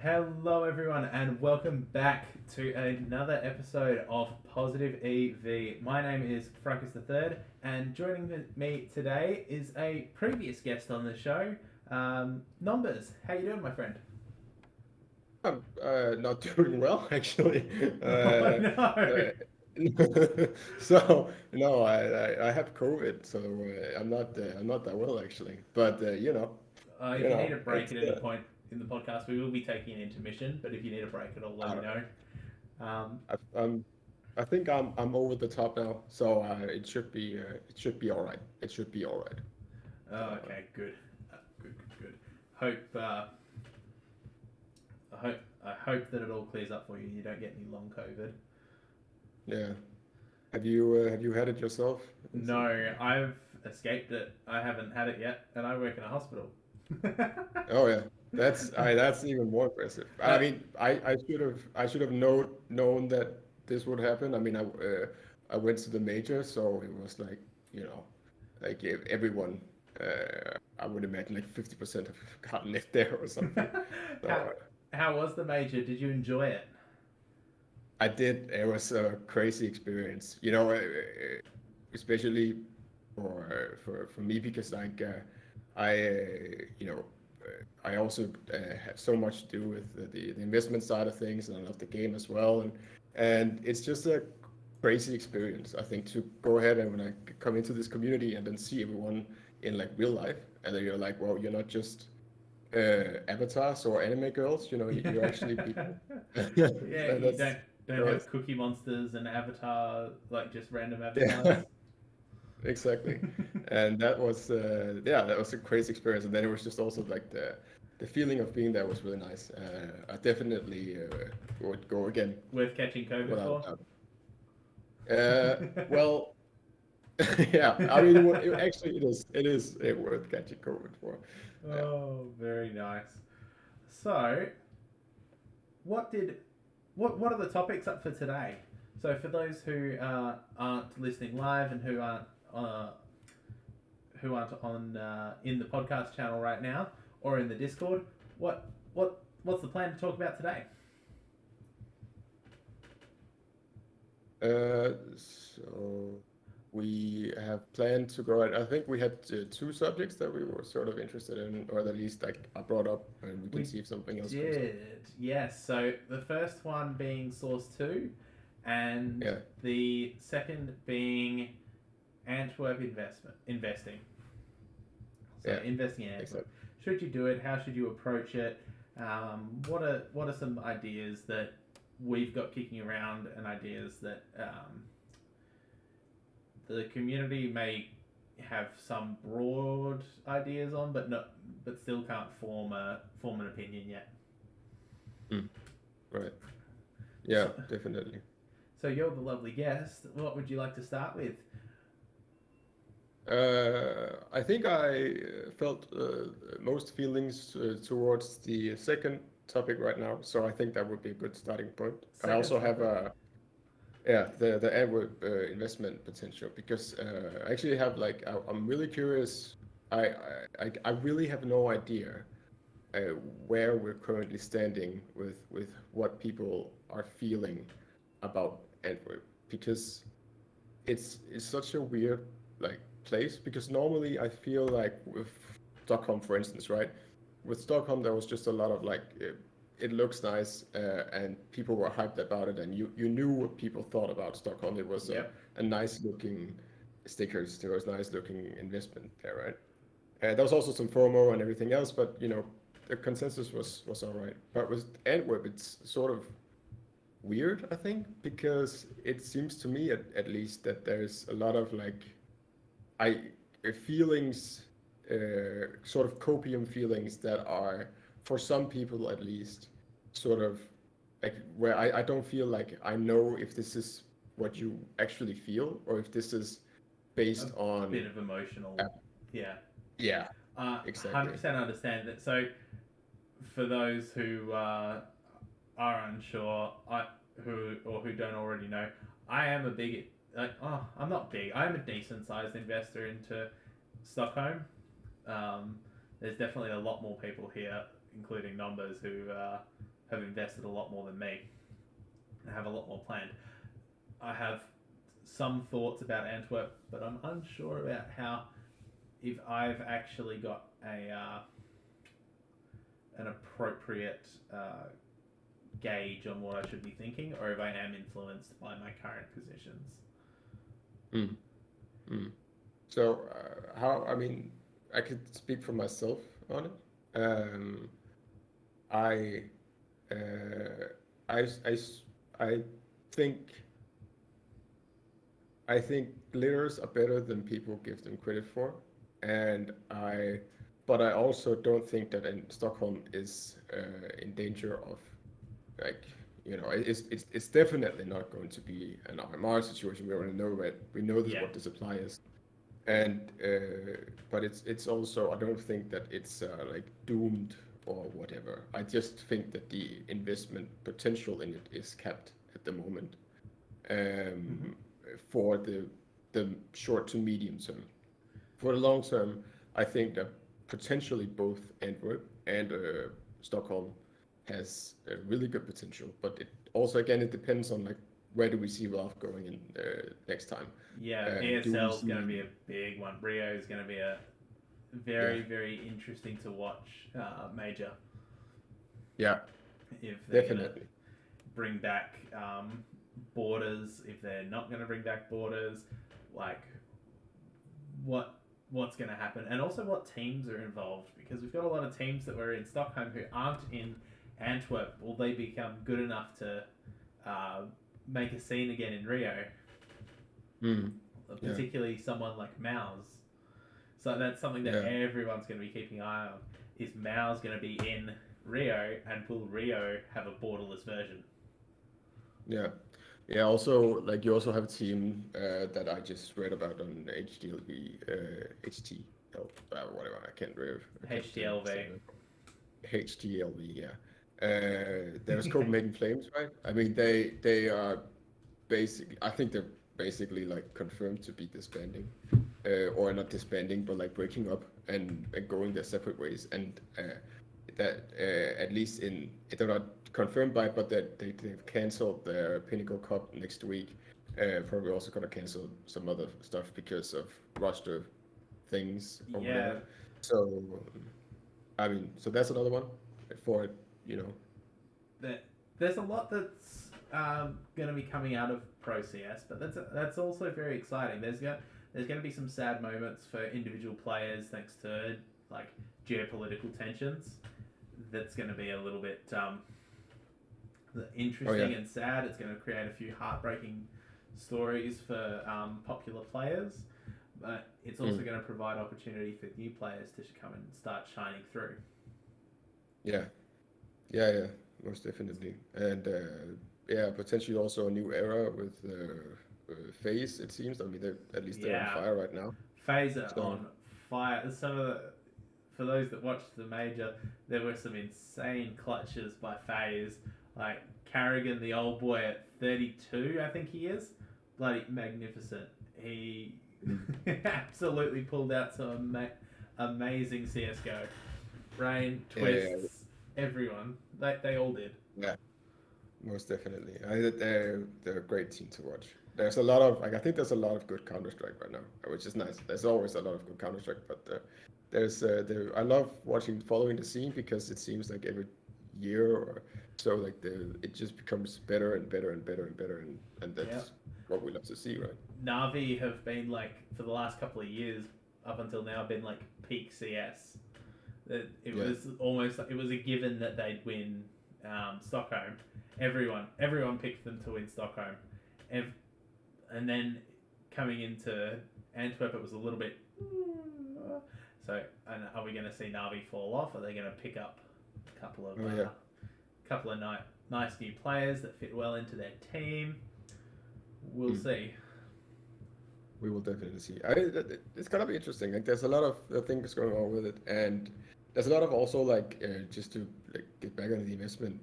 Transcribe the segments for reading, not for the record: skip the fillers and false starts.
Hello, everyone, and welcome back to another episode of Positive EV. My name is Fracus III, and joining me today is a previous guest on the show, Nombers. How you doing, my friend? I'm not doing well, actually. Oh Uh, no! so no, I have COVID, so I'm not that well actually. But If you need a break it's at any point in the podcast, we will be taking an intermission. But if you need a break at all, let I me don't know. know. Um, I think I'm over the top now, so it should be all right. It should be all right. So okay, good, good. Hope I hope that it all clears up for you. You don't get any long COVID. yeah. Have you had it yourself? Is it, No, I've escaped it. I haven't had it yet, and I work in a hospital. Oh yeah, that's even more impressive. I that mean, I should have known that this would happen. I mean, I went to the major, so it was like like if everyone, I would imagine like 50% have gotten it there or something. So how how was the major? Did you enjoy it? I did. It was a crazy experience. Especially for me because I I also have so much to do with the investment side of things, and I love the game as well, and it's just a crazy experience. I think to go ahead and when I come into this community and then see everyone in like real life, and then you're like, well, you're not just avatars or anime girls. You're actually people. Yeah, And you that's don't so have Cookie Monsters and Avatar like just random avatars. yeah. Exactly. And that was a crazy experience. And then it was just also like the feeling of being there was really nice. I definitely would go again Worth catching COVID without for. a doubt. Well, yeah. I mean, actually, it is worth catching COVID for. Yeah. Oh, very nice. So, what did what are the topics up for today? So for those who aren't listening live and uh, who aren't on in the podcast channel right now or in the Discord, what's the plan to talk about today? So we have planned to go. I think we had two subjects that we were sort of interested in, or at least like I brought up, and we can We see if something else comes up. did, yes. So the first one being Source 2, and Yeah. the second being Antwerp investing. So Yeah. investing in Antwerp. Exactly. Should you do it? How should you approach it? What are some ideas that we've got kicking around, and ideas that the community may have some broad ideas on, but still can't form an opinion yet. Mm, right. Yeah, So, definitely. so you're the lovely guest. What would you like to start with? I think I felt most feelings towards the second topic right now, so I think that would be a good starting point. I Second also have topic. the AdWord investment potential because I actually have like I'm really curious. I really have no idea uh, where we're currently standing with what people are feeling about Antwerp because it's such a weird like place because normally I feel like with Stockholm, for instance, right? With Stockholm, there was just a lot of like it looks nice and people were hyped about it, and you knew what people thought about Stockholm. It was Yep. a nice looking stickers. There was nice looking investment there, right? There was also some FOMO and everything else, but the consensus was all right. But with Antwerp, it's sort of weird, I think, because it seems to me at least that there's a lot of like I feelings, sort of copium feelings that are for some people at least sort of like where I don't feel like I know if this is what you actually feel or if this is A based on bit of uh, emotional. Yeah. yeah, Hundred exactly. percent understand that. So for those who are unsure, who don't already know, I am a big I'm not big. I'm a decent sized investor into Stockholm. Um, there's definitely a lot more people here, including Nombers, who have invested a lot more than me and have a lot more planned. I have some thoughts about Antwerp, but I'm unsure about how, if I've actually got an appropriate gauge on what I should be thinking, or if I am influenced by my current positions. Mm. Mm. So, how, I mean, I could speak for myself on it. Um, I, uh, I, I think, I think glitters are better than people give them credit for, and but I also don't think that in Stockholm is in danger of, like, it's definitely not going to be an RMR situation. We already know that. We know this Yeah. what the supply is, and but it's also, I don't think that it's like doomed or whatever. I just think that the investment potential in it is capped at the moment, Mm-hmm. for the short to medium term. For the long term, I think that potentially both Antwerp and Stockholm has a really good potential, but it also, again, it depends on, like, where do we see Ralph going in next time. Yeah, Do we ESL is going to see? be a big one. Rio is going to be a Yeah, very, very interesting to watch major, yeah, if they're going to definitely. bring back borders, if they're not going to bring back borders, like what what's going to happen, and also what teams are involved, because we've got a lot of teams that were in Stockholm who aren't in Antwerp. Will they become good enough to uh, make a scene again in Rio? Mm, yeah, Particularly someone like Mouse. So that's something that yeah, everyone's going to be keeping an eye on. Is Mouse going to be in Rio, and will Rio have a borderless version? yeah. Yeah, also, like, you also have a team that I just read about on HDLV, HTL, whatever. I can't say HTLV. that. HDLV, yeah. There's Copenhagen Flames, right? I mean, they are basically, I think they're basically like confirmed to be disbanding, or not disbanding, but like breaking up and going their separate ways. And that at least they're not confirmed by, but that they've canceled their Pinnacle Cup next week. Probably also gonna cancel some other stuff because of roster things or Yeah, whatever. So, I mean, so that's another one for it, you know. there's a lot that's going to be coming out of Pro CS, but that's also very exciting. There's going to be some sad moments for individual players thanks to like geopolitical tensions. That's going to be a little bit Oh yeah. interesting and sad. It's going to create a few heartbreaking stories for popular players, but it's also Mm. going to provide opportunity for new players to come and start shining through. Yeah. Yeah, yeah, most definitely. And yeah, potentially also a new era with FaZe, it seems. I mean, at least they're on Yeah, fire right now. Phaser So, on fire. Some of the For those that watched the major, there were some insane clutches by FaZe. Like Carrigan, the old boy at 32, I think he is. Bloody magnificent. He mm, absolutely pulled out some amazing CSGO. Rain, yeah, Twists, everyone. They all did. yeah, most definitely. They're a great team to watch. There's a lot of, like, I think there's a lot of good Counter-Strike right now, which is nice. There's always a lot of good Counter-Strike, but I love following the scene, because it seems like every year or so, like, it just becomes better and better and better and better, and Yeah. that's what we love to see, right? Navi have been like, for the last couple of years, up until now, been like peak CS. It Yeah. was almost like it was a given that they'd win Stockholm. Everyone picked them to win Stockholm, and then coming into Antwerp, it was a little bit. So, and are we going to see Navi fall off? Are they going to pick up a Oh yeah. couple of nice new players that fit well into their team? We'll Mm. see. We will definitely see. It's gonna be interesting. Like, there's a lot of things going on with it, and there's a lot of also, like, just to, like, get back on the investment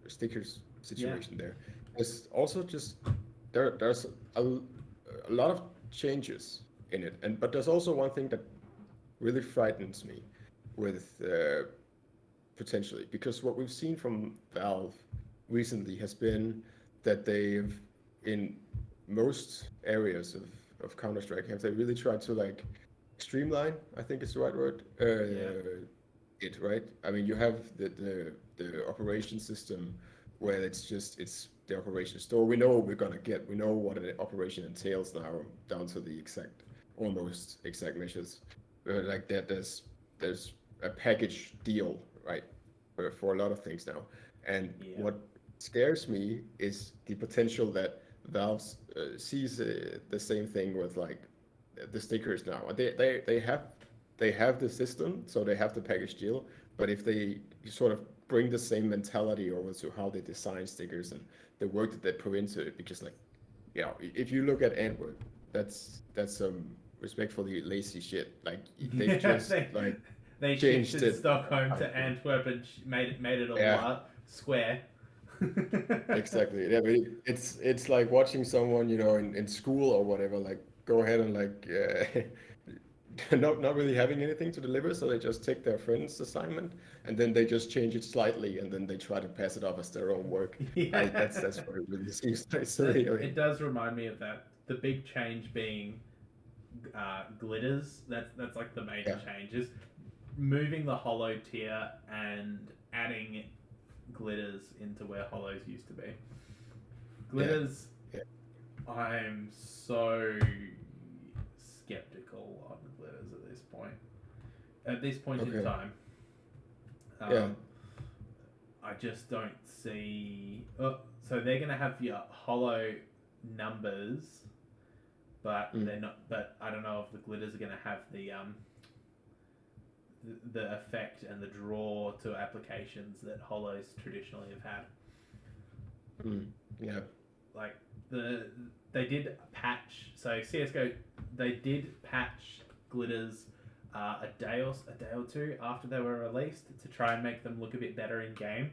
stickers Yeah. situation there. There's also just there's a lot of changes in it, but there's also one thing that really frightens me with potentially, because what we've seen from Valve recently has been that they've, in most areas of Counter-Strike, have they really tried to like streamline, I think is the right word, Yeah. it, right? I mean, you have the operation system where it's the operation store. We know what we're gonna get. We know what an operation entails now, down to the exact, almost exact measures. Like that, there's a package deal, right, for a lot of things now. And Yeah. what scares me is the potential that Valve sees the same thing with like the stickers now. They have the system, so they have the package deal. But if they sort of bring the same mentality over to how they design stickers and the work that they put into it, because like, if you look at Antwerp, that's some respectfully lazy shit. Like they've Yeah, just like they changed shifted it. Stockholm to Antwerp and made it all Yeah, square. exactly. Yeah, but it's like watching someone, in school or whatever, like go ahead and like not really having anything to deliver, so they just take their friend's assignment and then they just change it slightly and then they try to pass it off as their own work. Yeah. That's what it really seems like. So That anyway, it does remind me of that. The big change being glitters. That's like the major yeah, change is moving the hollow tier and adding glitters into where hollows used to be. yeah, Glitters, yeah. I'm so skeptical on glitters at this point. At this point in Okay, time, yeah, um, I just don't see. So they're gonna have your hollow numbers, but mm, they're not. But I don't know if the glitters are gonna have the effect and the draw to applications that hollows traditionally have had. yeah, Like they did patch. So CS:GO, they did patch glitters a day or two after they were released to try and make them look a bit better in game,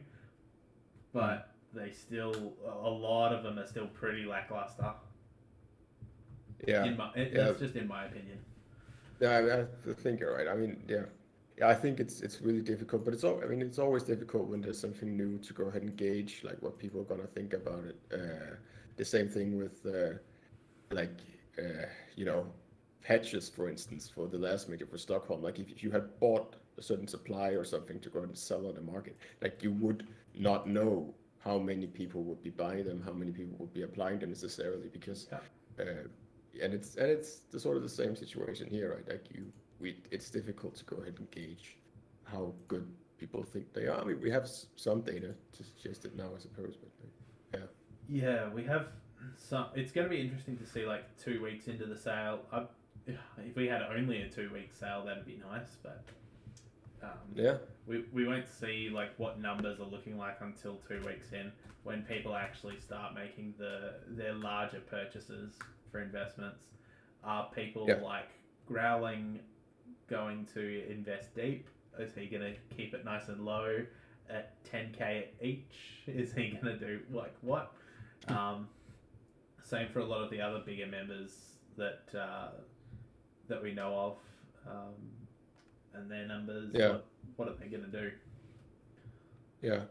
mm, but they still a lot of them are still pretty lackluster. yeah, yeah. That's just in my opinion. Yeah, I think you're right. I mean, yeah. I think it's really difficult, but I mean, it's always difficult when there's something new to go ahead and gauge like what people are gonna think about it. The same thing with like uh, you know patches, for instance, for the last major for Stockholm. Like if you had bought a certain supply or something to go and sell on the market, like you would not know how many people would be buying them, how many people would be applying them necessarily, because Yeah. uh, and it's the sort of the same situation here, right? Like it's difficult to go ahead and gauge how good people think they are. I mean, we have some data to suggest it now, I suppose, but like, Yeah, we have some. It's going to be interesting to see like 2 weeks into the sale. If we had only a 2 week sale, that'd be nice, but yeah, we won't see like what numbers are looking like until 2 weeks in, when people actually start making their larger purchases for investments. Are people yeah, like Growling going to invest deep? Is he going to keep it nice and low at 10k each? Is he going to do like what? Um, Same for a lot of the other bigger members that we know of, and their numbers. yeah, What are they going to do? yeah,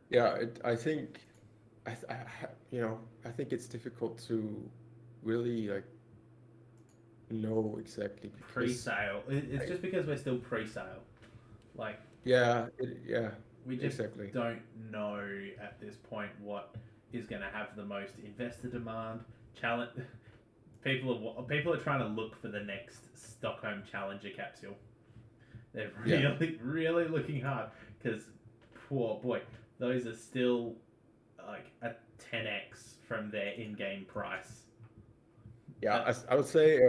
yeah. I think I think it's difficult to really like know exactly because Pre-sale. It's I, just because we're still pre-sale. Like yeah, we just exactly. don't know at this point what is going to have the most investor demand. Challenge. People are trying to look for the next Stockholm Challenger capsule. They're Yeah, really, really looking hard because, poor boy, those are still like a 10x from their in-game price. yeah. Uh, I would say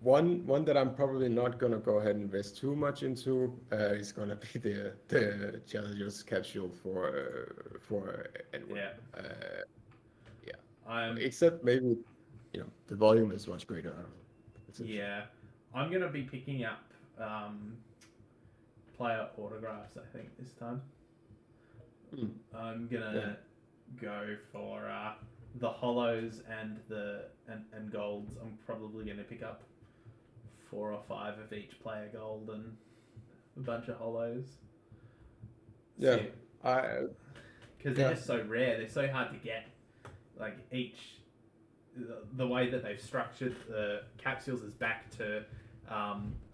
one that I'm probably not gonna go ahead and invest too much into is gonna be the Challengers capsule for Edward. yeah, Uh, yeah, I'm except maybe the volume is much greater. I don't know, potentially. yeah, I'm gonna be picking up player autographs. I think this time Hmm, I'm yeah, gonna go for the hollows and and golds. I'm probably gonna pick up 4 or 5 of each player gold and a bunch of hollows. Yeah. I Because they're yeah. just so rare. They're so hard to get. Like the way that they've structured the capsules is back to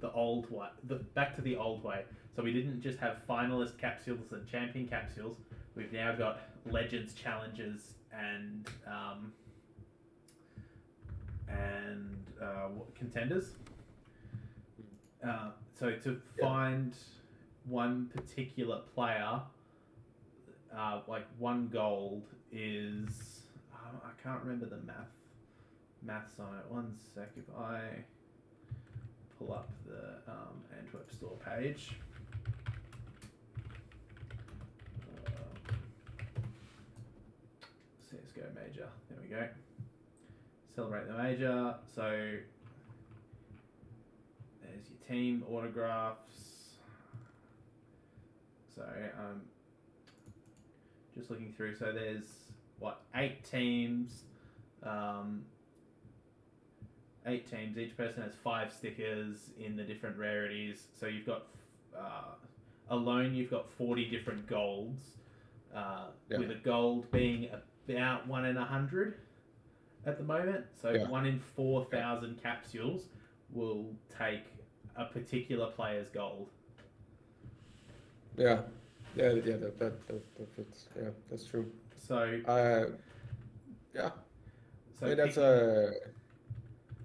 the old way. Back to the old way. So we didn't just have finalist capsules and champion capsules. We've now got legends, challenges, and contenders. So to find one particular player, like one gold is I can't remember the maths on it. One sec, if I pull up the Antwerp store page. CSGO major. There we go. Celebrate the major. So there's your team autographs. So just looking through. So there's 8 teams. 8 teams. Each person has 5 stickers in the different rarities. So you've got alone. You've got 40 different golds. With a gold being about 1 in 100 at the moment. So 1 in 4,000 capsules will take a particular player's gold. Yeah, that fits. Yeah, that's true. So yeah. So I mean, that's a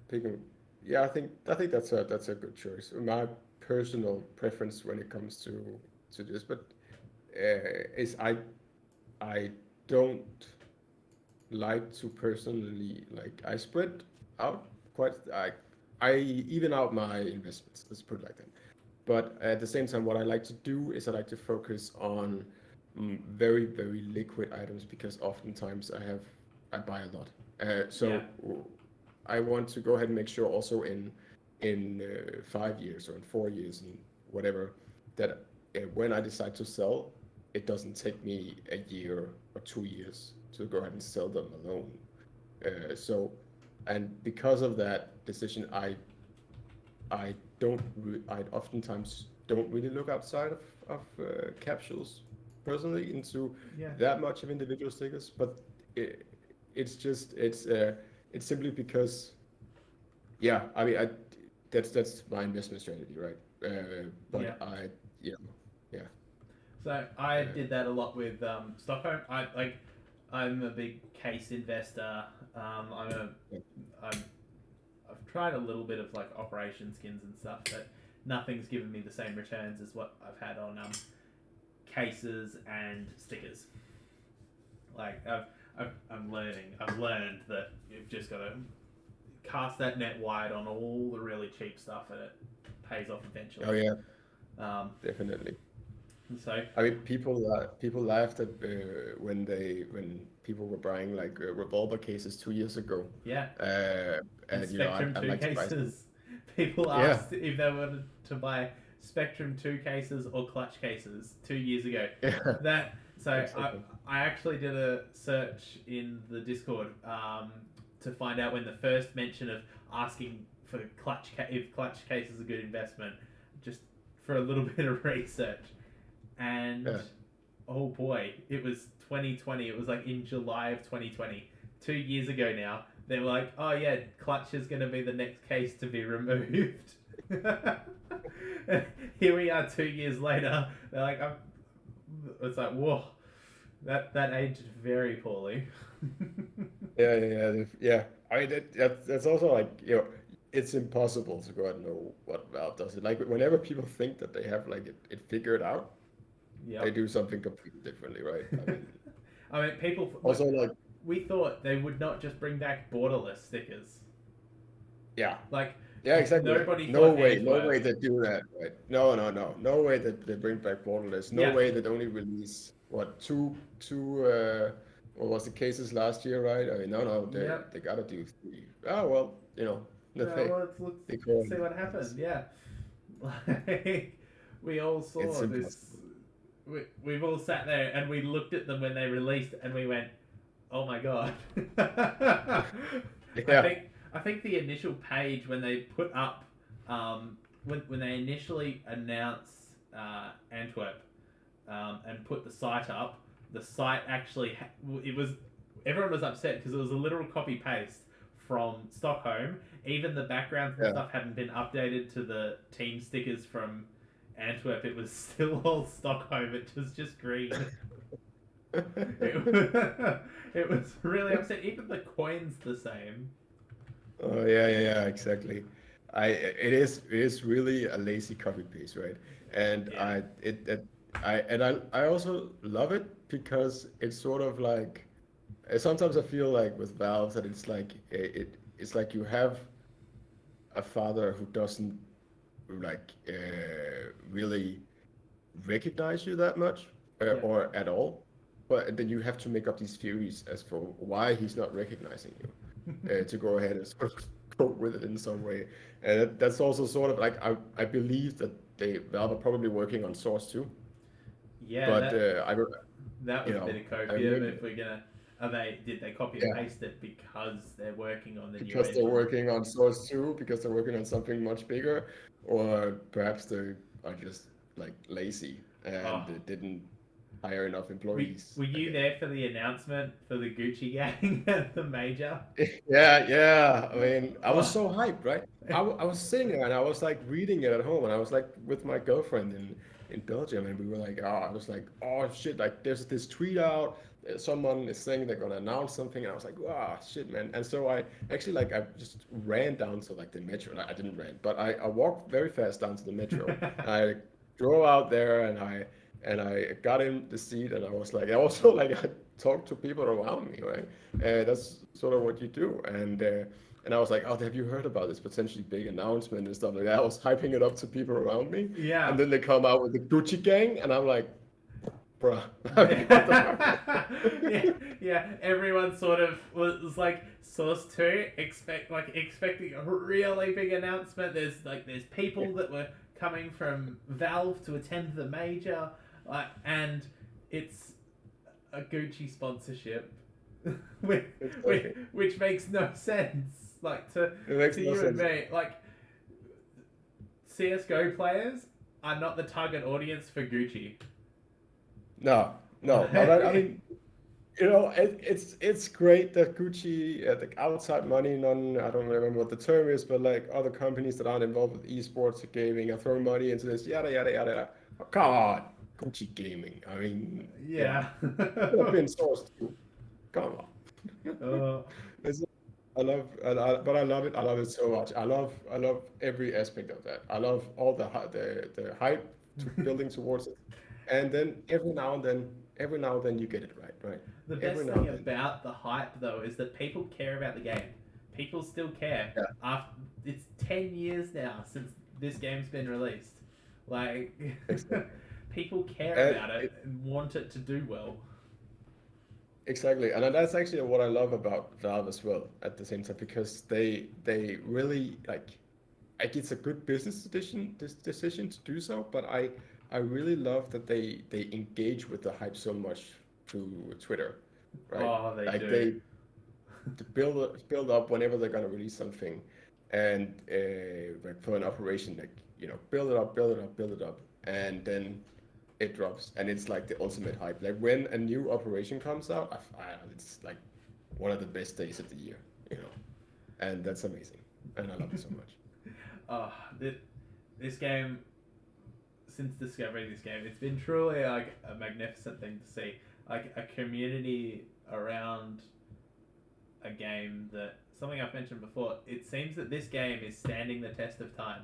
picking. Yeah, I think that's a good choice. My personal preference when it comes to this, but is I don't like to personally I spread out quite. I even out my investments. Let's put it like that. But at the same time, what I like to do is I like to focus on very, very liquid items because oftentimes I buy a lot. So I want to go ahead and make sure also in 5 years or in 4 years and whatever that when I decide to sell, it doesn't take me a year or 2 years to go ahead and sell them alone. And because of that decision, I oftentimes don't really look outside of capsules personally into that much of individual stickers, but it's simply because I mean that's my investment strategy, right? But So I did that a lot with Stockholm. I'm a big case investor. I've tried a little bit of operation skins and stuff, but nothing's given me the same returns as what I've had on cases and stickers. I'm learning. I've learned that you've just got to cast that net wide on all the really cheap stuff, and it pays off eventually. Oh yeah, definitely. So I mean, people laughed at when people were buying revolver cases 2 years ago. Yeah. And Spectrum I 2 like cases. People asked if they wanted to buy Spectrum 2 cases or clutch cases 2 years ago. Yeah. Exactly. I actually did a search in the Discord to find out when the first mention of asking for if clutch case is a good investment, just for a little bit of research. And oh boy, it was 2020. It was in July of 2020, 2 years ago now. They were like, oh yeah, clutch is going to be the next case to be removed. Here we are 2 years later. They're like, it's like, whoa, that aged very poorly. Yeah. I mean, that's also it's impossible to go out and know what Valve does. Whenever people think that they have it figured out, they do something completely differently, right? I mean, people also we thought they would not just bring back borderless stickers. Yeah. Yeah, exactly. No way they do that, right? No way that they bring back borderless. No way that only release two what was the cases last year, right? I mean, no, they gotta do 3. Oh well, let's see what happens. Yeah, we all saw this. We've all sat there and we looked at them when they released, and we went, "Oh my god!" I think the initial page when they put up, when they initially announced Antwerp, and put the site up, the site actually it was everyone was upset because it was a literal copy paste from Stockholm. Even the backgrounds and Yeah. stuff hadn't been updated to the team stickers from Antwerp. It was still all Stockholm. It was just green. It was really upset. Even the coin's the same. Oh yeah, exactly. It is really a lazy copy paste, right? And Yeah. I also love it because it's sort of like sometimes I feel like with Valve that it's like it's like you have a father who doesn't like really recognize you that much Yeah. or at all, but then you have to make up these theories as for why he's not recognizing you to go ahead and sort of cope with it in some way. And that's also sort of like I believe that Valve are probably working on Source too, Yeah, but that I don't, that you was a bit know, of I copium. remember, If we're gonna, are they did they copy and yeah, paste it because they're working on the new because they're engine? working on Source 2, because they're working on something much bigger, or perhaps they are just like lazy and Oh, they didn't hire enough were, employees, were I you guess. there for the announcement for the Gucci gang at the major? Yeah. I mean, I was Oh, so hyped, right? I was sitting there and I was like reading it at home, and I was like with my girlfriend in Belgium, and we were like, oh, I was like, oh shit, like there's this tweet out, someone is saying they're gonna announce something, and I was like, oh shit, man. And so I actually like I just ran down to like the metro. I didn't run, but I walked very fast down to the metro. I drove out there and I got in the seat, and I was like, I also like I talked to people around me, right? That's sort of what you do. And I was like, oh, have you heard about this potentially big announcement and stuff like that? I was hyping it up to people around me, and yeah. then they come out with the Gucci gang, and I'm like, bruh, what the fuck? Yeah, yeah. Everyone sort of was like Source 2 expecting a really big announcement. There's people that were coming from Valve to attend the major, and it's a Gucci sponsorship, which, which, Exactly. which makes no sense. Like It makes to no you and sense. me, like CS:GO players are not the target audience for Gucci. No, no, but I mean, it's great that Gucci, the outside money, I don't remember what the term is, but like other companies that aren't involved with esports or gaming are throwing money into this, yada yada yada. Yada. Oh, come on, Gucci gaming. I mean, Yeah. could have been sourced too. Come on. uh, It's- but I love it. I love it so much. I love every aspect of that. I love all the hype to building towards it, and then every now and then you get it right, right? the Every best now thing and then. about the hype, though, is that people care about the game. People still care. Yeah, After it's 10 years now since this game's been released. Like, exactly. people care And about it and want it to do well. exactly, and that's actually what I love about Valve as well. At the same time, because they really like it's a good business decision this decision to do so. But I really love that they engage with the hype so much through Twitter, right? Oh, they Like do. they to build up whenever they're gonna release something, and like for an operation, like build it up, build it up, build it up, and then it drops, and it's like the ultimate hype. Like when a new operation comes out, it's like one of the best days of the year, you know, and that's amazing, and I love it so much. Oh, this game, since discovering this game, it's been truly like a magnificent thing to see. Like a community around a game that something I've mentioned before. It seems that this game is standing the test of time.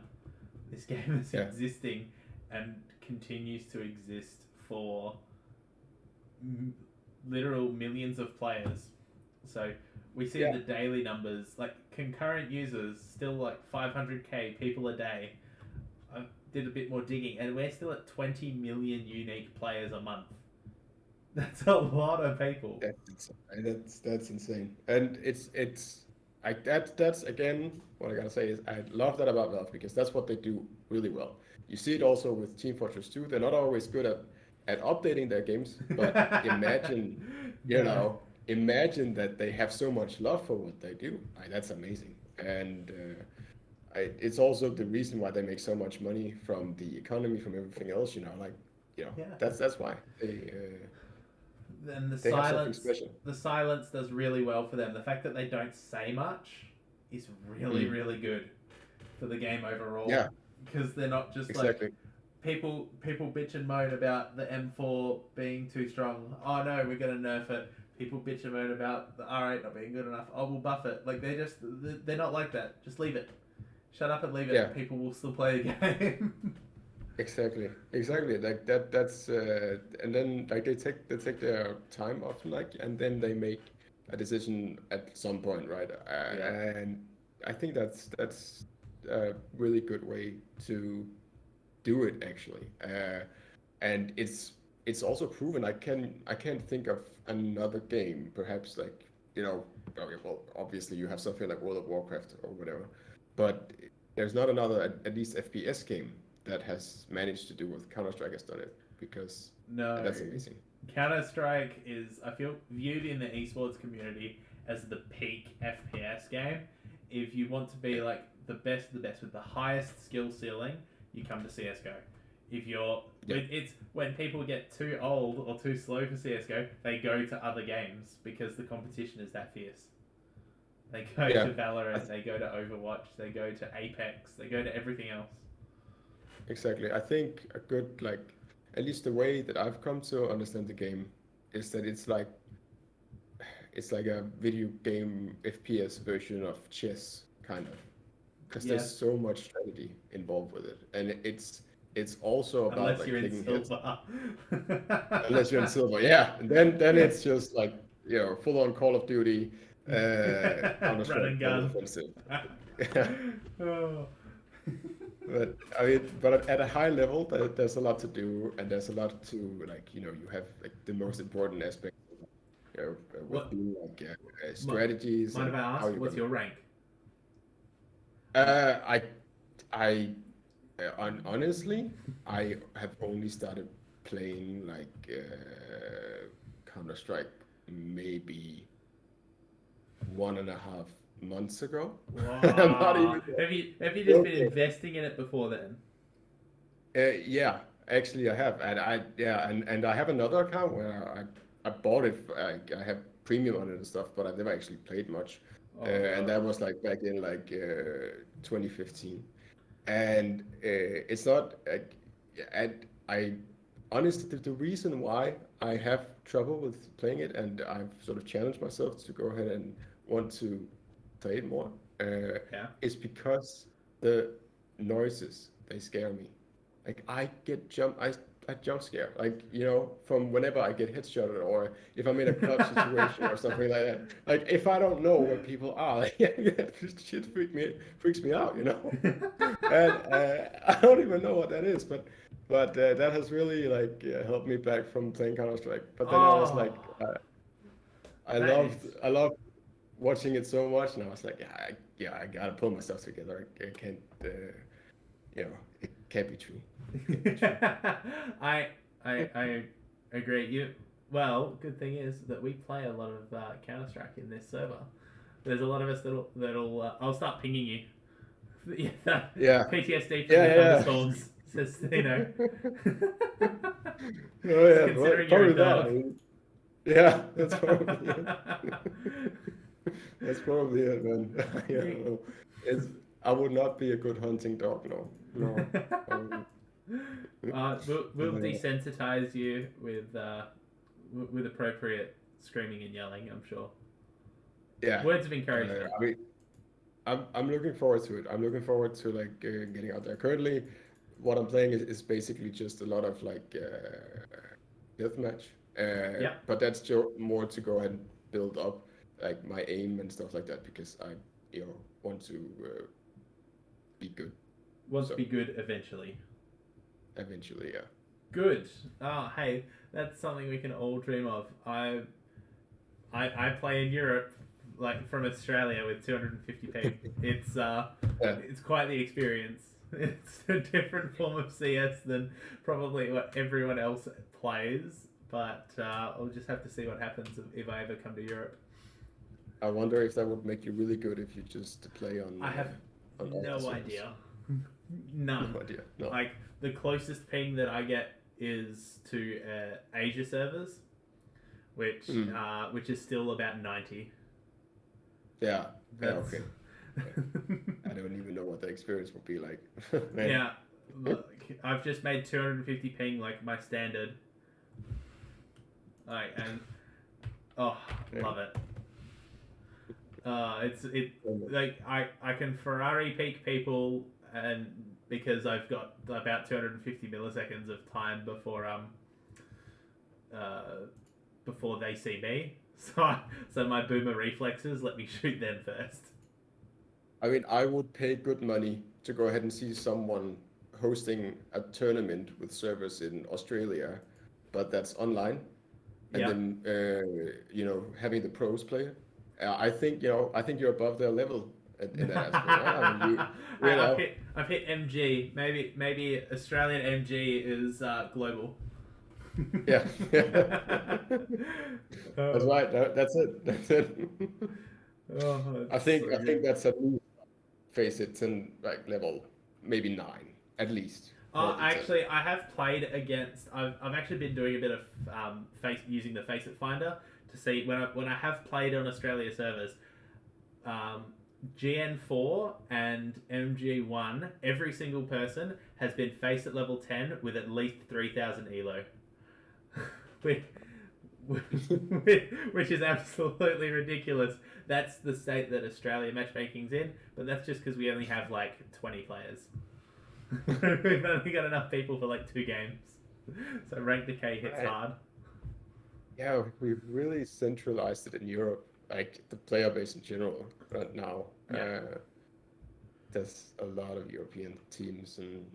This game is Yeah, existing and continues to exist for m- literal millions of players. So we see yeah, the daily numbers, like concurrent users, still like 500k people a day. I did a bit more digging, and we're still at 20 million unique players a month. That's a lot of people. that's insane, and it's like that's again what I gotta say is I love that about Valve because that's what they do really well. You see it also with Team Fortress 2. They're not always good at updating their games, but you No. know, imagine that they have so much love for what they do. That's amazing, and it's also the reason why they make so much money from the economy, from everything else. Like Yeah. that's why Then they have something special. the silence does really well for them. The fact that they don't say much is really, Mm. really good for the game overall. Yeah, Because they're not just like exactly. people bitch and moan about the M4 being too strong. Oh no, we're gonna nerf it. People bitch and moan about the R8 not being good enough. Oh, we'll buff it. Like they're not like that. Just leave it. Shut up and leave it. Yeah, People will still play the game. exactly. Like that's and then like they take their time often, like, and then they make a decision at some point, right? Yeah. And I think that's a really good way to do it actually. And it's also proven. I can't think of another game, perhaps like, okay, well, obviously you have something like World of Warcraft or whatever, but there's not another at least FPS game that has managed to do what Counter-Strike has done it, because No. that's amazing. Counter Strike is, I feel, viewed in the esports community as the peak FPS game. If you want to be Yeah, like the best of the best with the highest skill ceiling, you come to CS:GO. If you're, yeah, it's when people get too old or too slow for CS:GO, they go to other games because the competition is that fierce. They go yeah. to I Valorant, th- they go to Overwatch, they go to Apex, they go to everything else. exactly. I think a good, like, at least the way that I've come to understand the game is that it's like a video game FPS version of chess, kind of, because there's Yes, so much strategy involved with it, and it's also about unless like you're in clicking hits. silver. Unless you're in silver, yeah. And then it's just like, full on Call of Duty, Counter Run Strike, and full gun. offensive. Yeah. Oh. But I mean, but at a high level, there's a lot to do, and there's a lot to, like, you have like the most important aspect, with What? being like, strategies Mind and if I how ask, you're what's gonna. your rank? Uh, I I honestly, I have only started playing like, Counter Strike maybe 1.5 months ago. I'm not Wow. even Have you just been joking. investing in it before then? Yeah, actually I have, and and I have another account where I bought it. I have premium on it and stuff, but I've never actually played much. Oh And god. that was like back in like, 2015. And it's not like, and I honestly, the reason why I have trouble with playing it, and I've sort of challenged myself to go ahead and want to play it more, Yeah. is because the noises, they scare me. Like I jump scare, like, from whenever I get headshotted, or if I'm in a clutch situation or something like that. Like, if I don't know where people are, like, shit freaks me out, and I don't even know what that is, but that has really like, held me back from playing Counter Strike. But then I was Oh, like, I that is. loved watching it so much, and I was like, I gotta pull myself together. I can't, it can't be true. It can't be true. I I agree. Good thing is that we play a lot of Counter Strike in this server. There's a lot of us that'll I'll start pinging you. Yeah, Yeah, PTSD from the yeah, thunderstorms. Says yeah. Oh yeah, well, considering you're a probably that. I derp. mean, yeah, that's probably it. That's probably it, man. Yeah, no. It's I would not be a good hunting dog, no, no. Um, We'll uh, desensitize you with appropriate screaming and yelling. I'm sure. yeah, Words of encouragement. I mean, I'm looking forward to it. I'm looking forward to like, getting out there. Currently, what I'm playing is basically just a lot of like, deathmatch. Yeah. But that's more to go ahead and build up like my aim and stuff like that, because I, want to, be good. Want to So be good eventually. eventually, yeah. Good. Oh, hey, that's something we can all dream of. I play in Europe, like from Australia with 250 ping. Yeah, It's quite the experience. It's a different form of CS than probably what everyone else plays, but I'll just have to see what happens if I ever come to Europe. I wonder if that would make you really good if you just play I have on all the no servers. idea. No None. idea. No. Like the closest ping that I get is to Asia servers, which is still about 90. Yeah. Yeah. That's Okay. I don't even know what the experience would be like. Man. yeah. Look, I've just made 250 ping like my standard. Like and oh, Yeah. love it. Like I can Ferrari peak people and because I've got about 250 milliseconds of time before they see me. So my boomer reflexes let me shoot them first. I mean, I would pay good money to go ahead and see someone hosting a tournament with servers in Australia, but that's online, and Yeah. then having the pros play. I think you're above their level in that aspect. I mean, you know, I've hit MG. Maybe Australian MG is global. yeah, that's right. That's it. That's it. Oh, I it's think so I think good. that's at least face it in like level maybe 9 at least, probably 10. Actually, I have played against. I've actually been doing a bit of using the Face It Finder to see when I have played on Australia servers. Um, GN4 and MG1, every single person has been Face at level 10 with at least 3,000 elo. which, which is absolutely ridiculous. That's the state that Australia matchmaking's in, but that's just because we only have like 20 players. We've only got enough people for like 2 games. So rank decay hits Right. hard. Yeah, we've really centralized it in Europe, like the player base in general right now. Yeah. There's a lot of European teams and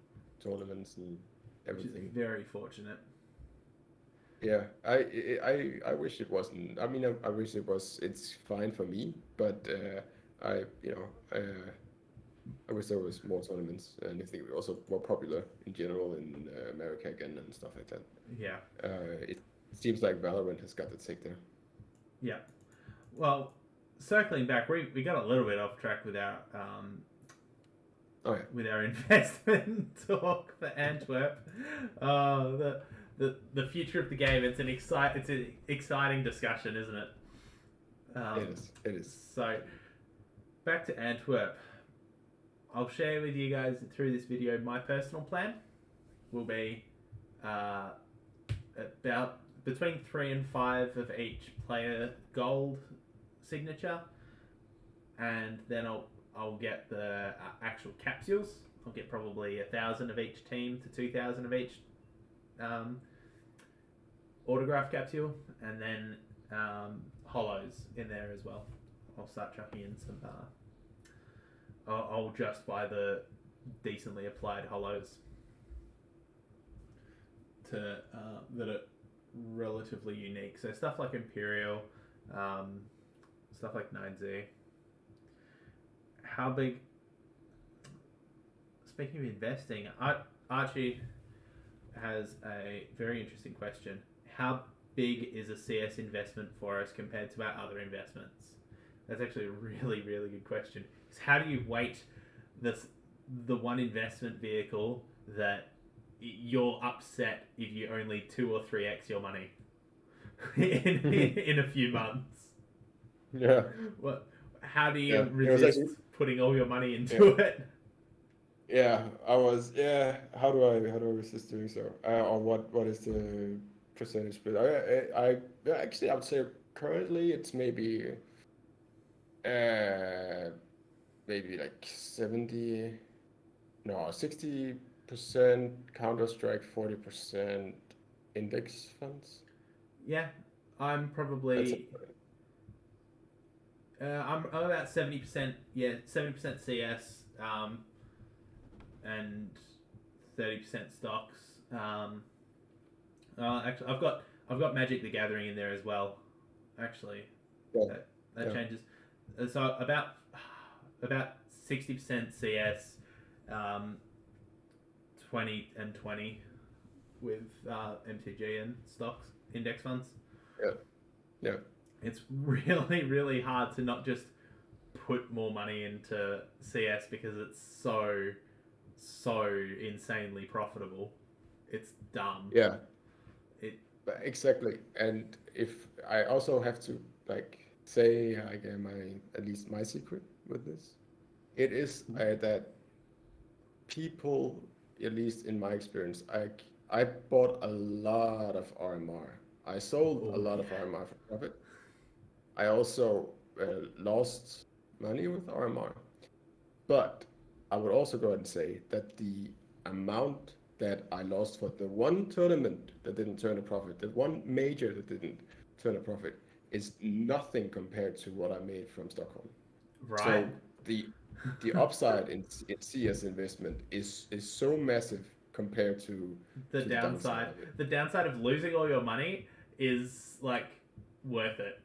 tournaments and Which is everything. very fortunate. Yeah, I wish it wasn't. I mean, I wish it was. It's fine for me, but I you know I wish there was more tournaments, and I think also more popular in general in America again and stuff like that. Yeah. It seems like Valorant has got the take there. Yeah. Well, circling back, we got a little bit off track Oh yeah. with our investment talk for Antwerp. The future of the game. It's an exciting discussion, isn't it? It is. It is. So back to Antwerp. I'll share with you guys through this video my personal plan. Will be about between 3 and 5 of each player gold signature, and then I'll get the actual capsules. I'll get probably 1,000 of each team to 2,000 of each autograph capsule, and then hollows in there as well. I'll start chucking in some. I'll just buy the decently applied hollows to that are relatively unique. So stuff like Imperial, stuff like 9Z. How big? Speaking of investing, Archie has a very interesting question. How big is a CS investment for us compared to our other investments? That's actually a really, really good question. How do you weight the one investment vehicle that you're upset if you only 2 or 3x your money in a few months? Yeah. What? How do you Yeah. resist putting all your money into it? Yeah, I was. Yeah, how do I resist doing so? Or what is the percentage split? Actually I would say currently it's maybe like 60% Counter-Strike, 40% index funds. Yeah, I'm probably. I'm about 70%. Yeah, 70% CS, and 30% stocks. Actually, I've got Magic the Gathering in there as well. Actually, Yeah. that changes. So about 60% CS, 20 and 20 with MTG and stocks, index funds. Yeah. Yeah. It's really, really hard to not just put more money into CS because it's so insanely profitable. It's dumb. Yeah, It exactly. And if I also have to like say again my at least my secret with this, it is that people, at least in my experience, I bought a lot of RMR. I sold a oh lot yeah. of RMR for profit. I also lost money with RMR. But I would also go ahead and say that the amount that I lost for the one tournament that didn't turn a profit, the one major that didn't turn a profit, is nothing compared to what I made from Stockholm. Right. So the upside in CS investment is so massive compared The to the downside downside. of it. The downside of losing all your money is like worth it.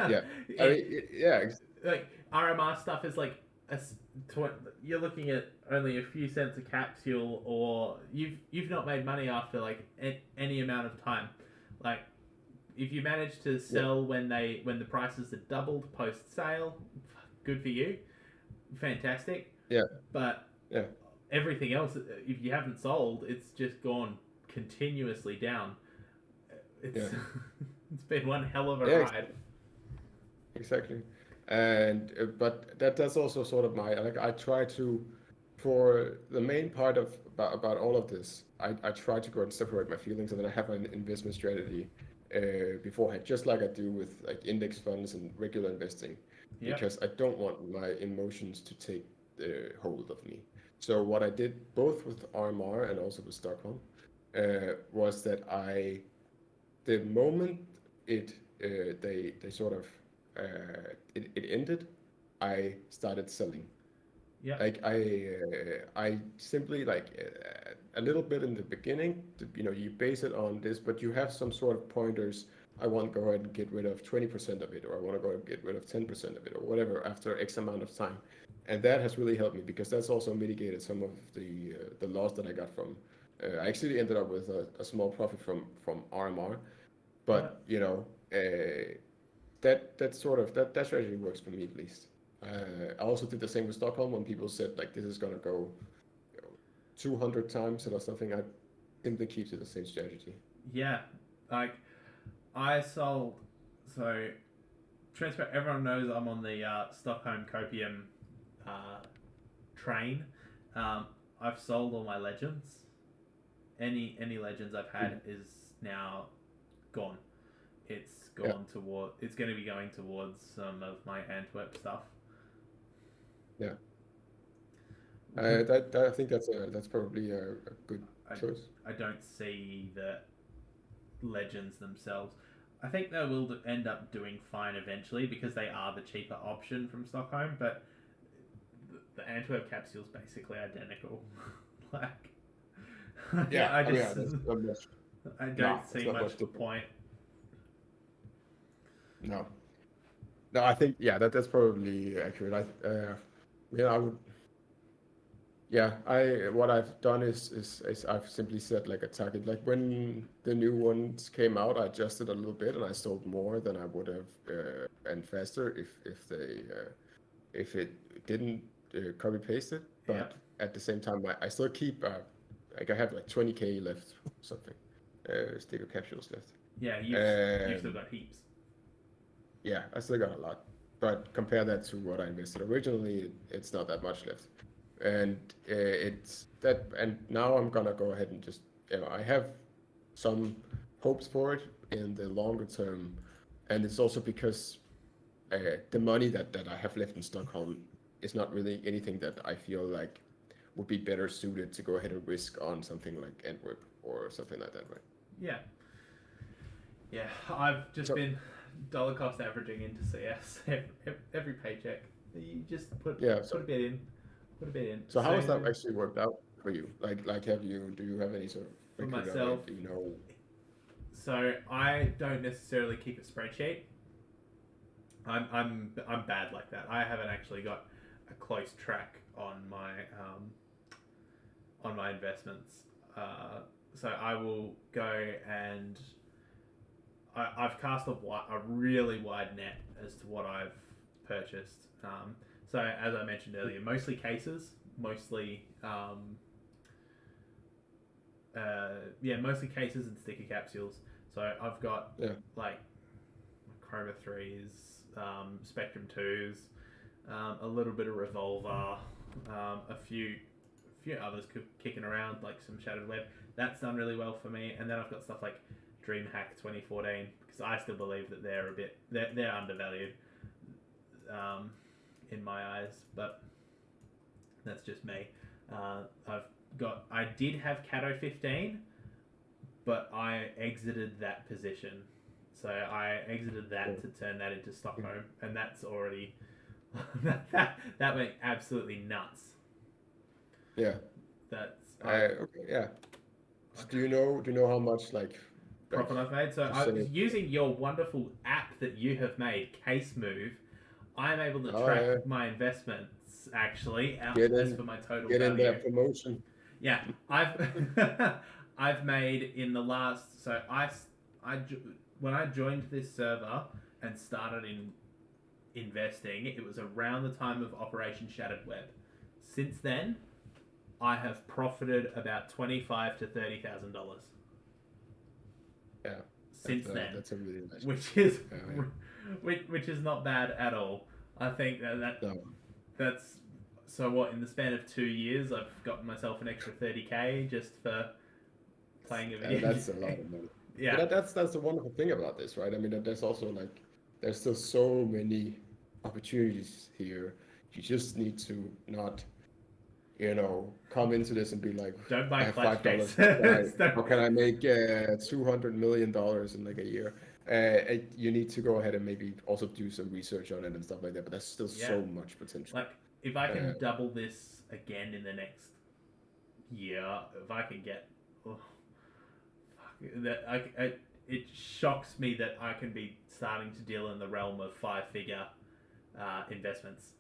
Yeah, I mean, it yeah, like RMR stuff is like you're looking at only a few cents a capsule, or you've not made money after like any amount of time. Like if you manage to yeah, sell when the prices are doubled post sale, good for you, fantastic. yeah, But yeah, everything else, if you haven't sold, it's just gone continuously down. It's yeah, it's been one hell of a yeah. ride. Exactly. And but that's also sort of my like I try to for the main part of about all of this, I try to go and separate my feelings and then I have an investment strategy beforehand, just like I do with like index funds and regular investing, Yep. because I don't want my emotions to take hold of me. So what I did both with RMR and also with Stockholm was that the moment it they sort of it ended, I started selling. Yep. Like I simply like a little bit in the beginning, you know, you base it on this, but you have some sort of pointers. I want to go ahead and get rid of 20% of it, or I want to go and get rid of 10% of it, or whatever after X amount of time. And that has really helped me because that's also mitigated some of the loss that I got from. I actually ended up with a small profit from RMR, but Yep. you know, that sort of that strategy works for me at least. I also did the same with Stockholm when people said like this is gonna go, you know, 200 times or something. I simply keep to the same strategy. Yeah. Like I sold. So transparent. Everyone knows I'm on the Stockholm Copium uh, train. Um, I've sold all my legends. Any legends I've had Mhm. is now gone. It's Yeah, gone toward. It's going to be going towards some of my Antwerp stuff. yeah. That I think that's probably a good I, choice. I don't see the legends themselves. I think they will end up doing fine eventually because they are the cheaper option from Stockholm, but the Antwerp capsule is basically identical. like, Yeah, I I mean, just that's not much. I No, don't it's see not much much of a different. point. No, no, I think yeah, that's probably accurate. Yeah, I would. Yeah, I what I've done is I've simply set like a target. Like when the new ones came out, I adjusted a little bit and I sold more than I would have and faster if it didn't copy paste it. Yeah, But at the same time, I still keep like I have like 20K left or something, sticker capsules left. yeah, you've still Um, got heaps. yeah, I still got a lot, but compare that to what I invested originally, it's not that much left. And it's that, and now I'm gonna go ahead and just, you know, I have some hopes for it in the longer term, and it's also because the money that I have left in Stockholm is not really anything that I feel like would be better suited to go ahead and risk on something like Antwerp or something like that, right? Yeah, yeah. I've just So been dollar cost averaging into CS every paycheck. You just yeah, put a bit in, put a bit in. so how has that So actually worked out for you? Like have you do you have any sort of for record of myself, it? Do you know? so I don't necessarily keep a spreadsheet. I'm bad like that. I haven't actually got a close track on my investments. So I will go and I've cast a really wide net as to what I've purchased. So as I mentioned earlier, mostly cases, mostly. mostly cases and sticker capsules. So I've got like Chroma 3s, Spectrum 2s, a little bit of Revolver, a few others kicking around, like some Shattered Web. That's done really well for me. And then I've got stuff like DreamHack 2014, because I still believe that they're undervalued in my eyes, but that's just me. I did have Cato 15, but I exited that position. So I exited that to turn that into Stockholm, and that's already that went absolutely nuts. Yeah. That's okay. Yeah. So do you know how much profit I've made? So I was using your wonderful app that you have made, Case Move. I'm able to track my investments actually as for my total value. Get in that promotion. Yeah, I've made in the last. So when I joined this server and started investing, it was around the time of Operation Shattered Web. Since then, I have profited about $25,000 to $30,000. Yeah. Since then, that's a really nice. Which is not bad at all. I think that's so what, in the span of 2 years I've gotten myself an extra $30,000 just for playing a video. That's a lot of money. Yeah, but that's the wonderful thing about this, right? I mean, there's also there's still so many opportunities here. You just need to not, come into this and be like, don't buy I have $5. How can I make $200 million in like a year? You need to go ahead and maybe also do some research on it and stuff like that. But there's still so much potential. Like, if I can double this again in the next year, if I can get, it shocks me that I can be starting to deal in the realm of 5-figure investments.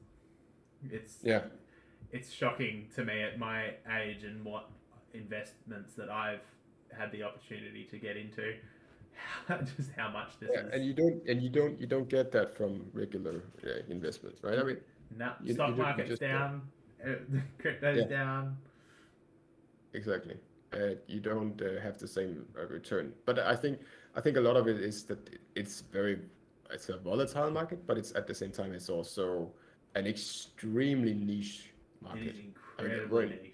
It's shocking to me at my age and what investments that I've had the opportunity to get into. Just how much this is. And you don't get that from regular investments, right? I mean, no, stock market's down, crypto's down. Exactly. You don't have the same return. But I think a lot of it is that it's a volatile market, but it's at the same time it's also an extremely niche market. It is incredibly niche.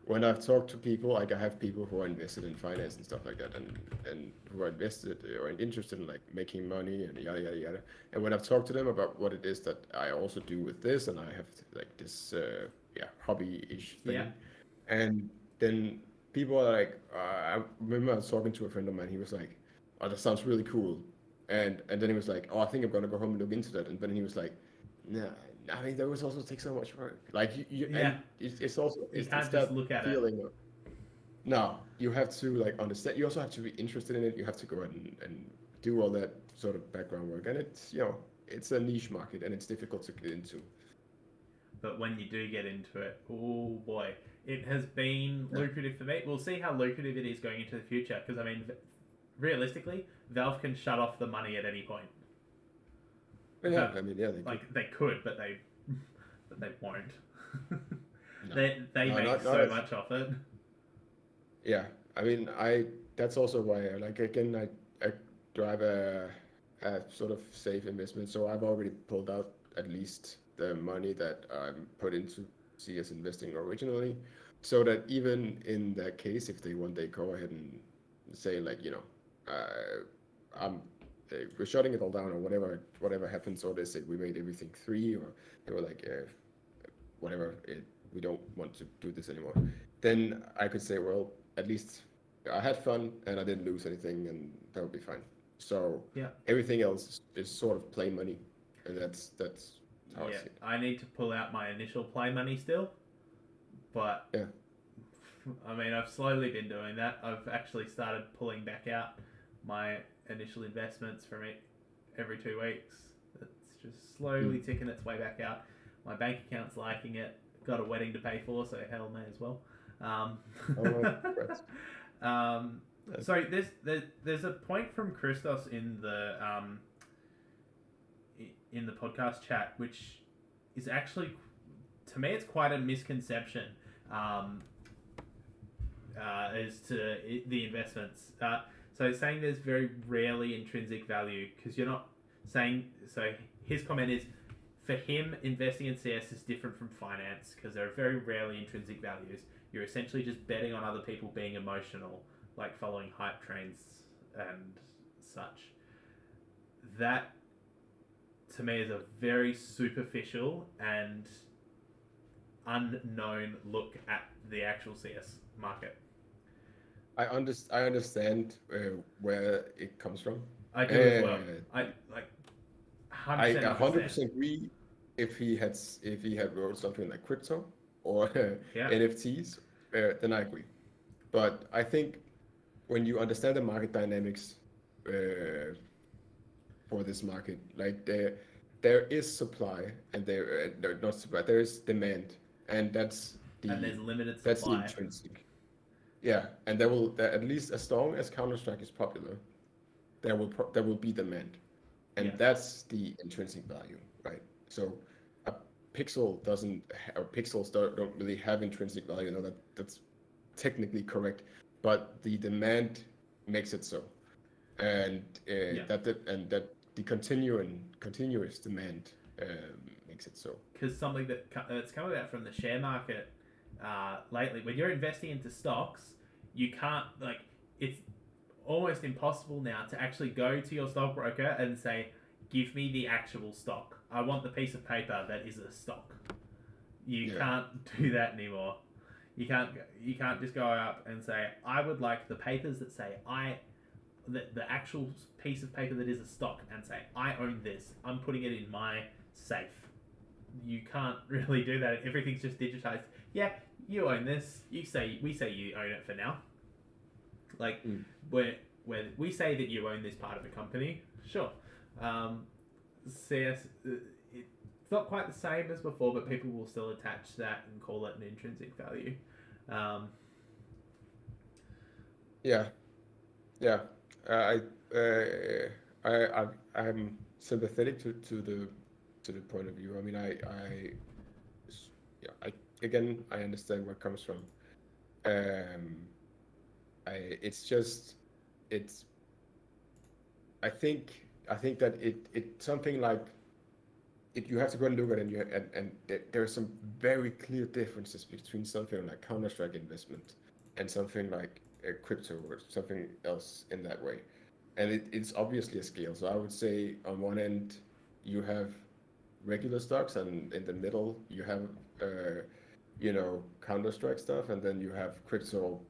When I've talked to people, like I have people who are invested in finance and stuff like that, and who are invested or interested in like making money and yada yada yada. And when I've talked to them about what it is that I also do with this, and I have like this hobby-ish thing, and then people are like, I remember I was talking to a friend of mine. He was like, "Oh, that sounds really cool," and then he was like, "Oh, I think I'm gonna go home and look into that." And then he was like, "Nah, I mean, that would also take so much work. Like and it's also it's that look at feeling of, no, you have to like understand. You also have to be interested in it. You have to go ahead and do all that sort of background work. And it's it's a niche market and it's difficult to get into. But when you do get into it, oh boy, it has been lucrative for me. We'll see how lucrative it is going into the future. Because I mean, realistically, Valve can shut off the money at any point. Yeah, I mean, they could, but they won't. No. They make so much off it. Yeah, I mean, that's also why I drive a sort of safe investment. So I've already pulled out at least the money that I put into CS investing originally, so that even in that case, if they one day go ahead and say like, we're shutting it all down or whatever happens, or they say we made everything 3, or they were like, whatever, we don't want to do this anymore, then I could say, well, at least I had fun and I didn't lose anything, and that would be fine. So everything else is sort of play money, and that's how I see it. I need to pull out my initial play money still, but I mean, I've slowly been doing that. I've actually started pulling back out my initial investments from it every 2 weeks. It's just slowly ticking its way back out. My bank account's liking it. Got a wedding to pay for, so hell may as well. So there's a point from Christos in the podcast chat, which is actually, to me, it's quite a misconception. as to the investments. So saying there's very rarely intrinsic value because you're not saying. So his comment is, for him, investing in CS is different from finance because there are very rarely intrinsic values. You're essentially just betting on other people being emotional, like following hype trains and such. That, to me, is a very superficial and unknown look at the actual CS market. I understand where it comes from. I do as well. Uh, I like I 100% understand. 100% agree if he had wrote something like crypto or Yeah, NFTs, then I agree. But I think when you understand the market dynamics uh, for this market, like there is supply and there not supply, there is demand, and and there's limited that's the supply. intrinsic. Yeah, and at least as long as Counter Strike is popular, there will be demand, and Yeah, that's the intrinsic value, right? So a pixel doesn't or pixels don't really have intrinsic value. No, that's technically correct, but the demand makes it so, and yeah. that the continuous demand makes it so. Because something that's come about from the share market lately, when you're investing into stocks, you can't like it's almost impossible now to actually go to your stockbroker and say, "Give me the actual stock. I want the piece of paper that is a stock." You Yeah, can't do that anymore. You can't just go up and say, "I would like the papers that say the actual piece of paper that is a stock and say I own this. I'm putting it in my safe." You can't really do that. Everything's just digitized. Yeah, you own this. We say you own it for now. Like mm. where we say that you own this part of a company, sure. CS, it's not quite the same as before, but people will still attach that and call it an intrinsic value. Um, Yeah, yeah. Uh, I, uh, I'm sympathetic to the point of view. I mean, yeah, again, I understand where it comes from. Um, it's just, it's, I think that it something like you have to go and look at it, and there are some very clear differences between something like Counter Strike investment and something like crypto or something else in that way, and it's obviously a scale. So I would say on one end you have regular stocks, and in the middle you have uh, Counter Strike stuff, and then you have crypto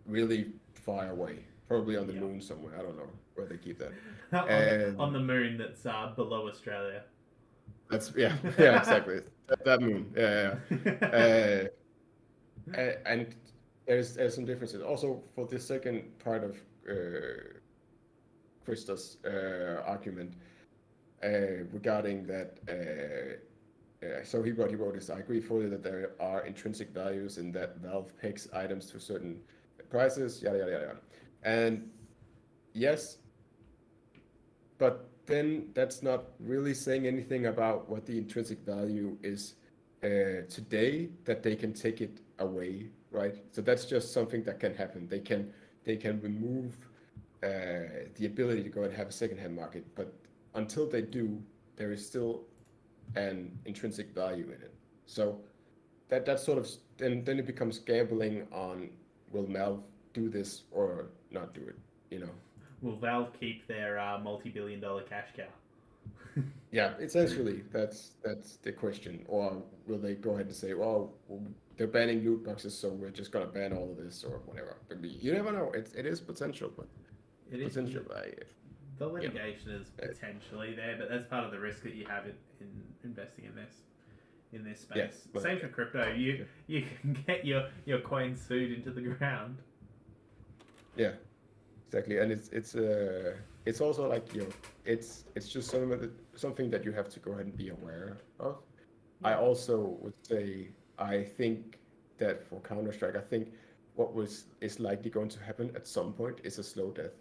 really far away, probably on the yeah, moon somewhere. I don't know where they keep that, on the and moon that's below Australia. that's yeah, yeah, exactly. That moon. Yeah, yeah. And there's some differences. Also, for the second part of Krista's argument regarding that, so he wrote this. I agree fully that there are intrinsic values in that Valve pegs items to certain prices, yada yada yada. And yes, but then that's not really saying anything about what the intrinsic value is today that they can take it away, right? So that's just something that can happen. They can remove the ability to go and have a secondhand market, but until they do, there is still an intrinsic value in it. So that sort of then it becomes gambling on will Valve do this or not do it, you know? Will Valve keep their multi-billion-dollar cash cow? Yeah, essentially that's the question. Or will they go ahead and say, well, they're banning loot boxes, so we're just gonna ban all of this or whatever. But you never know. It is potential, but It is potential. the Yeah, litigation is uh, potentially there, but that's part of the risk that you have in investing in this yeah, space. but Same for crypto. yeah, You can get your coin sued into the ground. yeah, exactly. And it's also like it's just something that you have to go ahead and be aware of. I Yeah, also would say I think that for Counter Strike, I think what was is likely going to happen at some point is a slow death,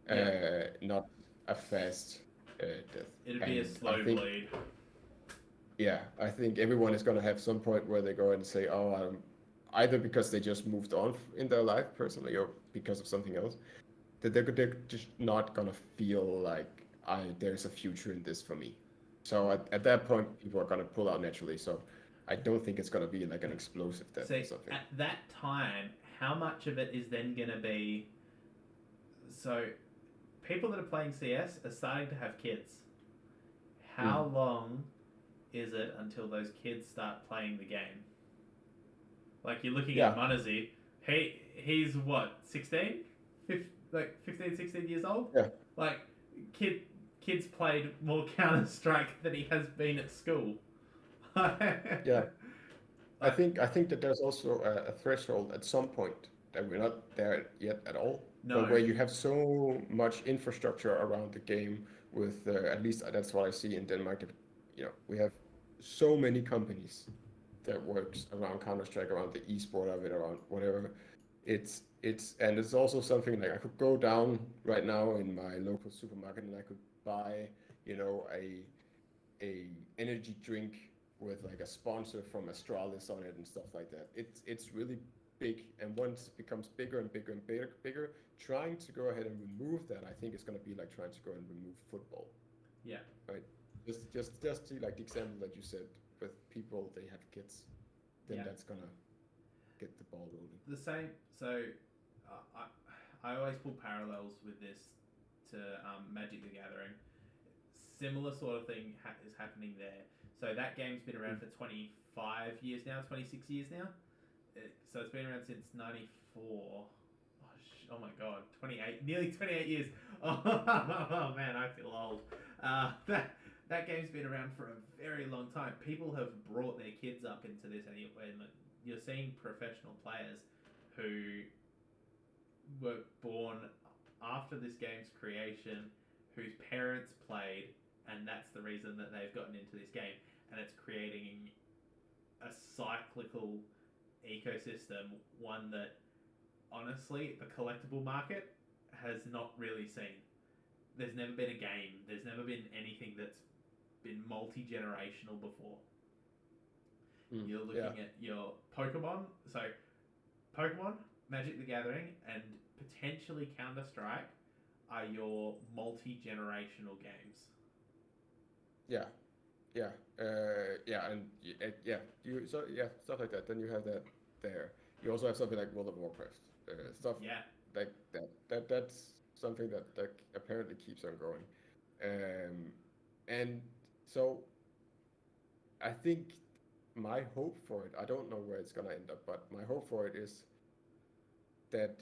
yeah. not a fast death. It'd be a And I slow think, bleed. yeah, I think everyone is going to have some point where they go and say, "Oh, I'm either because they just moved on in their life personally or because of something else, that they're just not gonna feel like there's a future in this for me. So at that point, people are gonna pull out naturally. So I don't think it's gonna be like an explosive death or See, something. at that time, how much of it is then going to be. So, people that are playing CS are starting to have kids. How Mm. long is it until those kids start playing the game? Like, you're looking at Yeah, Munazi. He's what, 16? Like 15, 16 years old? yeah, Like, kids played more Counter Strike than he has been at school. yeah. I Like, think that there's also a threshold at some point that we're not there yet at all, but no. where you have so much infrastructure around the game with at least that's what I see in Denmark. That, we have so many companies that works around Counter-Strike, around the esport of it, around whatever. It's also something like I could go down right now in my local supermarket and I could buy, a energy drink with like a sponsor from Astralis on it and stuff like that. It's really big, and once it becomes bigger and bigger and bigger, trying to go ahead and remove that, I think it's going to be like trying to go and remove football, Yeah. right? Just to like the example that you said with people they have kids, then Yeah. that's gonna get the ball rolling. The same. So, I always pull parallels with this to Magic the Gathering. Similar sort of thing is happening there. So that game's been around for 25 years now, 26 years now. So it's been around since 94. Oh my god, 28, nearly 28 years. Oh man, I feel old. That game's been around for a very long time. People have brought their kids up into this, and you're seeing professional players who were born after this game's creation, whose parents played, and that's the reason that they've gotten into this game. And it's creating a cyclical ecosystem, one that honestly the collectible market has not really seen. There's never been a game, there's never been anything that's been multi-generational before. You're looking Yeah, at your Pokemon, so Pokemon, Magic the Gathering, and potentially Counter Strike are your multi-generational games. yeah, yeah, yeah, and stuff like that. Then you have that there. You also have something like World of Warcraft, stuff Yeah, like that. That's something that apparently keeps on going, and so I think my hope for it. I don't know where it's gonna end up, but my hope for it is that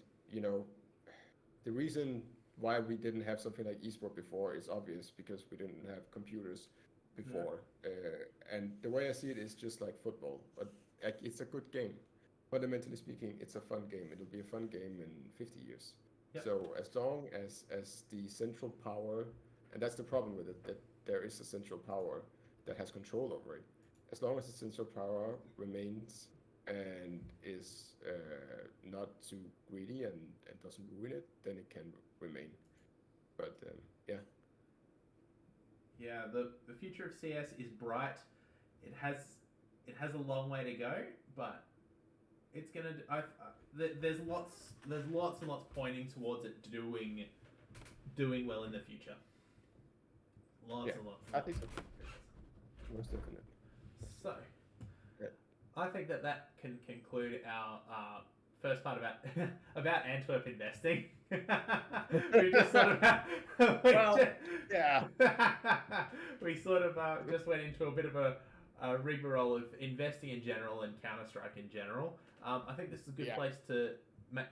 the reason why we didn't have something like esport before is obvious because we didn't have computers before. And the way I see it is just like football, but like, it's a good game. Fundamentally speaking, it's a fun game. It'll be a fun game in 50 years. yep, So as long as the central power, and that's the problem with it, that there is a central power that has control over it. As long as the central power remains and is not too greedy and doesn't ruin it, then it can remain. But yeah, yeah. The future of CS is bright. It has a long way to go, but it's gonna. There's lots and lots pointing towards it doing well in the future. Lots yeah, and lots and I lots. think so. Most definitely. So, Yeah. I think that can conclude our first part about about Antwerp investing. We just sort of Well, yeah. we sort of just went into a bit of a rigmarole of investing in general and Counter Strike in general. I think this is a good Yeah. place to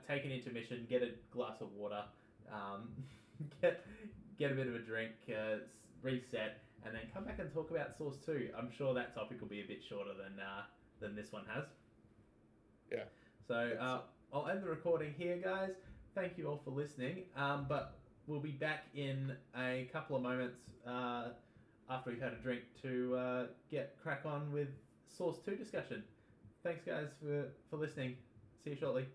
take an intermission, get a glass of water, um, get a bit of a drink, reset, and then come back and talk about Source 2. I'm sure that topic will be a bit shorter than this one has. Yeah. So I'll end the recording here, guys. Thank you all for listening. But we'll be back in a couple of moments after we've had a drink to get crack on with Source 2 discussion. Thanks, guys, for listening. See you shortly.